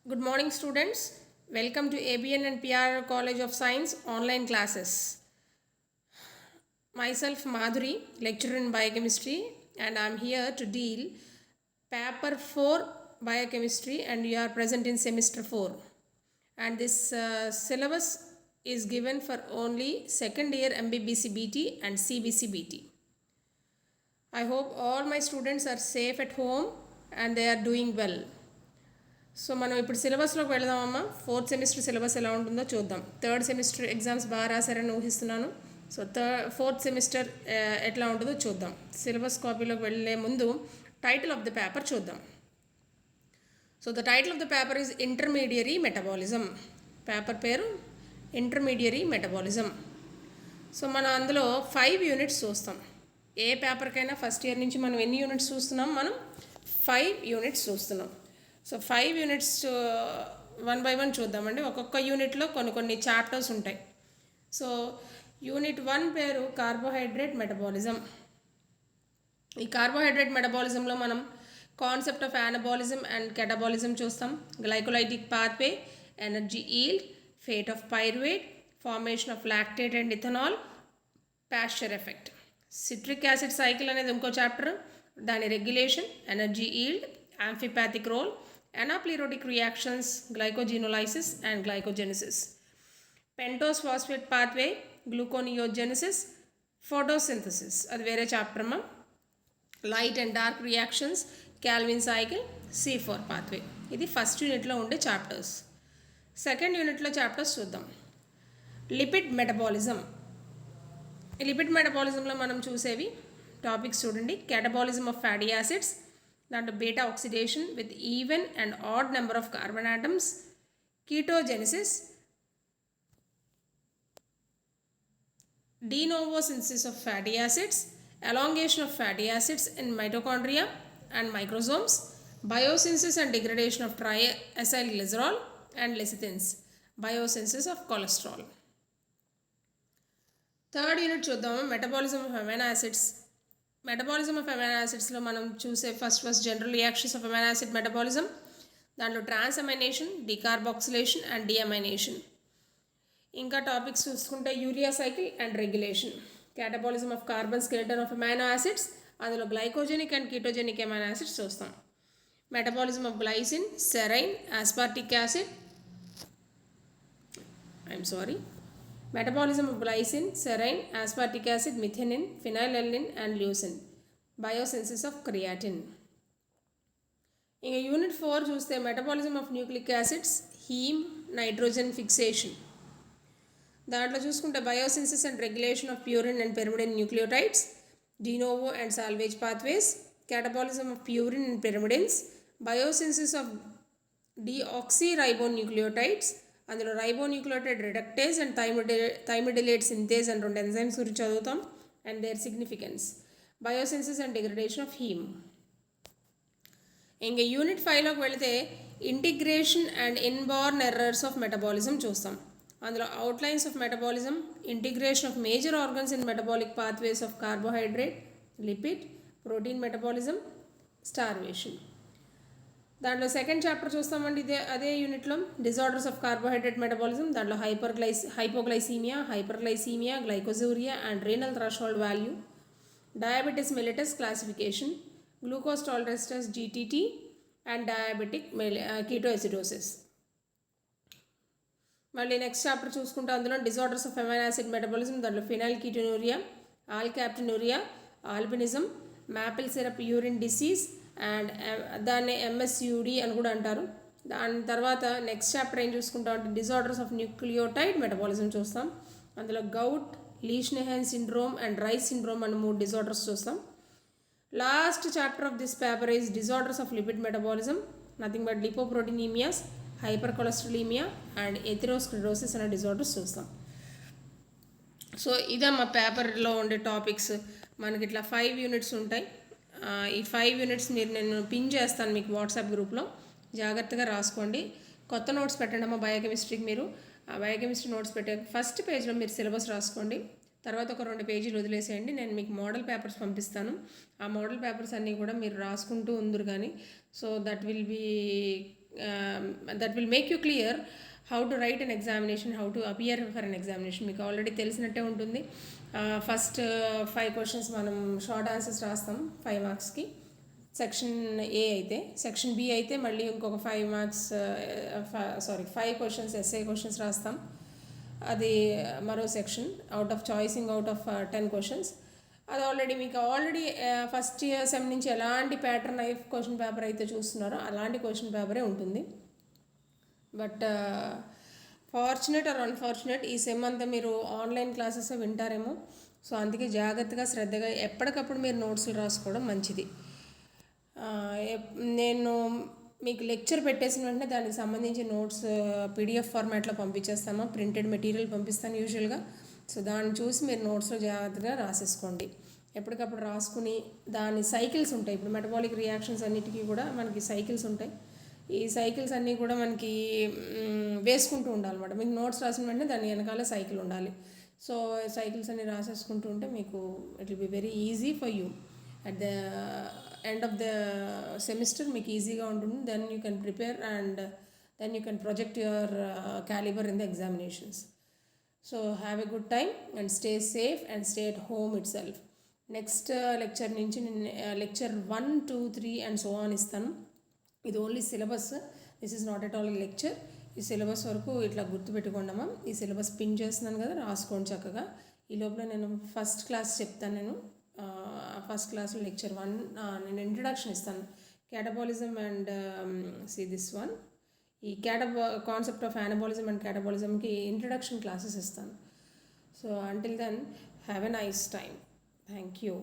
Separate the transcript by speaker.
Speaker 1: Good morning, students. Welcome to ABN and PR College of Science online classes. Myself Madhuri, lecturer in biochemistry, and I'm here to deal paper 4 biochemistry, and you are present in semester 4. And this syllabus is given for only second year MBBC BT and CBC BT. I hope all my students are safe at home and they are doing well. So మనం ఇప్పుడు సిలబస్లోకి వెళదామమ్మా. Fourth semester syllabus ఎలా ఉంటుందో చూద్దాం. Third semester exams బాగా రాశారని ఊహిస్తున్నాను. So fourth semester ఎట్లా ఉంటుందో చూద్దాం. సిలబస్ కాపీలోకి వెళ్ళే ముందు టైటిల్ ఆఫ్ ద పేపర్ చూద్దాం. So the title of the paper is intermediary metabolism. Paper పేరు ఇంటర్మీడియరీ మెటబాలిజం. సో మనం అందులో 5 యూనిట్స్ చూస్తాం. ఏ పేపర్కైనా ఫస్ట్ ఇయర్ నుంచి మనం ఎన్ని యూనిట్స్ చూస్తున్నాం? మనం 5 యూనిట్స్ చూస్తున్నాం. సో 5 యూనిట్స్ 1 by 1 చూద్దామండి. ఒక్కొక్క యూనిట్లో కొన్ని చాప్టర్స్ ఉంటాయి. సో యూనిట్ 1 పేరు కార్బోహైడ్రేట్ మెటబాలిజం. ఈ కార్బోహైడ్రేట్ మెటబాలిజంలో మనం concept of anabolism and catabolism చూస్తాం. Glycolytic pathway, energy yield, fate of pyruvate, formation of lactate and ethanol, Pasteur effect. Citric acid cycle అనేది ఇంకో చాప్టర్, దాని regulation, energy yield, amphipathic role, anaplerotic reactions, glycogenolysis and glycogenesis. Pentose phosphate pathway, gluconeogenesis, photosynthesis అది వేరే chapter అమ్మా. Light and dark reactions, Calvin cycle, C4 pathway. ఇది first యూనిట్లో ఉండే chapters. Second యూనిట్లో చాప్టర్స్ చూద్దాం. Lipid metabolism. ఈ లిపిడ్ మెటబాలిజంలో మనం చూసేవి టాపిక్స్ చూడండి. క్యాటబాలిజం ఆఫ్ ఫ్యాటీ యాసిడ్స్, దాంట్లో beta oxidation with even and odd number of carbon atoms, ketogenesis, de novo synthesis of fatty acids, elongation of fatty acids in mitochondria and microsomes, biosynthesis and degradation of triacyl glycerol and lecithins, biosynthesis of cholesterol. Third unit చూద్దాము, metabolism of amino acids. Metabolism of amino యాసిడ్స్లో మనం చూసే first general reactions of amino acid metabolism. దాంట్లో transamination, decarboxylation and deamination. ఇంకా topics చూసుకుంటే urea cycle and regulation. Catabolism of carbon skeleton of amino acids, అందులో glycogenic and ketogenic amino acids చూస్తాం. Metabolism of glycine, serine, aspartic acid, metabolism of glycine, serine, aspartic acid, methionine, phenylalanine and leucine, biosynthesis of creatine. ఇంకా unit 4 చూస్తే metabolism of nucleic acids, heme, nitrogen fixation. దాంట్లో చూసుకుంటే biosynthesis and regulation of purine and pyrimidine nucleotides, de novo and salvage pathways, catabolism of purine and pyrimidines, biosynthesis of deoxyribonucleotides, అందులో ribonucleotide reductase and thymidylate synthase అని 2 enzymes గురించి చదువుతాం and their significance, biosynthesis and degradation of heme. ఇంకా unit 5లోకి వెళితే integration and inborn errors of metabolism చూస్తాం. అందులో outlines of metabolism, integration of major organs in metabolic pathways of carbohydrate, lipid, protein metabolism, starvation. దాంట్లో second chapter చూస్తామండి. అదే యూనిట్లో disorders of carbohydrate metabolism. దాంట్లో hypoglycemia, hyperglycemia, glycosuria and renal threshold value, diabetes mellitus classification, glucose tolerance test GTT and diabetic ketoacidosis. మళ్ళీ next chapter చూసుకుంటే అందులో disorders of amino acid metabolism. దాంట్లో phenylketonuria, alkaptonuria, albinism, maple syrup urine disease and దాన్ని MSUD అని కూడా అంటారు. దాని తర్వాత నెక్స్ట్ చాప్టర్ ఏం చూసుకుంటాం అంటే డిజార్డర్స్ ఆఫ్ న్యూక్లియోటైడ్ మెటబాలిజం చూస్తాం. అందులో gout, Lesch Nyhan syndrome and Reye's syndrome అని 3 డిజార్డర్స్ చూస్తాం. Last chapter of this paper is disorders of lipid metabolism, nothing but lipoproteinemias, hypercholesterolemia and atherosclerosis అనే డిజార్డర్స్ చూస్తాం. So ఇదే మా పేపర్లో ఉండే టాపిక్స్. మనకి ఇట్లా 5 యూనిట్స్ ఉంటాయి. ఈ 5 యూనిట్స్ నేను పిన్ చేస్తాను మీకు వాట్సాప్ గ్రూప్లో, జాగ్రత్తగా రాసుకోండి. కొత్త నోట్స్ పెట్టండి అమ్మ బయోకెమిస్ట్రీకి. మీరు ఆ బయోకెమిస్ట్రీ నోట్స్ పెట్టే ఫస్ట్ పేజ్లో మీరు సిలబస్ రాసుకోండి. తర్వాత ఒక 2 పేజీలు వదిలేసేయండి. నేను మీకు మోడల్ పేపర్స్ పంపిస్తాను. ఆ మోడల్ పేపర్స్ అన్నీ కూడా మీరు రాసుకుంటూ ఉందరు కానీ, so that will be that will make you clear how to write an examination, how to appear for an examination. మీకు ఆల్రెడీ తెలిసినట్టే ఉంటుంది. ఫస్ట్ 5 క్వశ్చన్స్ మనం షార్ట్ ఆన్సర్స్ రాస్తాం 5 మార్క్స్కి సెక్షన్ ఏ అయితే. సెక్షన్ బి అయితే మళ్ళీ ఇంకొక 5 మార్క్స్ 5 క్వశ్చన్స్ ఎస్ఏ క్వశ్చన్స్ రాస్తాం. అది మరో section out of choicing out of 10 questions. అది మీకు ఆల్రెడీ ఫస్ట్ ఇయర్ సెమ్ నుంచి ఎలాంటి ప్యాటర్న్ లైఫ్ క్వశ్చన్ పేపర్ అయితే చూస్తున్నారో అలాంటి క్వశ్చన్ పేపరే ఉంటుంది. బట్ ఫార్చునేట్ ఆర్ అన్ఫార్చునేట్ ఈ సెమ్ అంతా మీరు ఆన్లైన్ క్లాసెస్ వింటారేమో. సో అందుకే జాగ్రత్తగా శ్రద్ధగా ఎప్పటికప్పుడు మీరు నోట్స్లు రాసుకోవడం మంచిది. నేను మీకు లెక్చర్ పెట్టేసిన వెంటనే దానికి సంబంధించి నోట్స్ పీడిఎఫ్ ఫార్మాట్లో పంపించేస్తాము. ప్రింటెడ్ మెటీరియల్ పంపిస్తాను యూజువల్గా. సో దాన్ని చూసి మీరు నోట్స్లో జాగ్రత్తగా రాసేసుకోండి. ఎప్పటికప్పుడు రాసుకుని దాని సైకిల్స్ ఉంటాయి. ఇప్పుడు మెటబాలిక్ రియాక్షన్స్ అన్నిటికీ కూడా మనకి సైకిల్స్ ఉంటాయి. ఈ సైకిల్స్ అన్నీ కూడా మనకి వేసుకుంటూ ఉండాలన్నమాట. మీకు నోట్స్ రాసిన వెంటనే దాని వెనకాల సైకిల్ ఉండాలి. సో సైకిల్స్ అన్నీ రాసేసుకుంటూ ఉంటే మీకు it will be very easy for you. At the end of the semester మీకు ఈజీగా ఉంటుంది. Then you can prepare and then you can project your calibre in the examinations. So have a good time and stay safe and stay at home itself. Next lecture నుంచి నేను lecture 1, 2, 3 and so on ఇస్తాను. ఇది only syllabus, this is not at all lecture. ఈ syllabus వరకు ఇట్లా గుర్తుపెట్టుకోండమ్మా. ఈ syllabus pin చేస్తున్నాను కదా, రాసుకోండి చక్కగా. ఈ లోపల నేను ఫస్ట్ క్లాస్ చెప్తాను. నేను ఫస్ట్ క్లాస్లో లెక్చర్ 1 నేను ఇంట్రడక్షన్ ఇస్తాను. క్యాటబాలిజం అండ్ దిస్ వన్ ఈ కాన్సెప్ట్ ఆఫ్ యానబాలిజం అండ్ క్యాటబాలిజంకి ఇంట్రడక్షన్ క్లాసెస్ ఇస్తాను. So until then have a nice time. Thank you.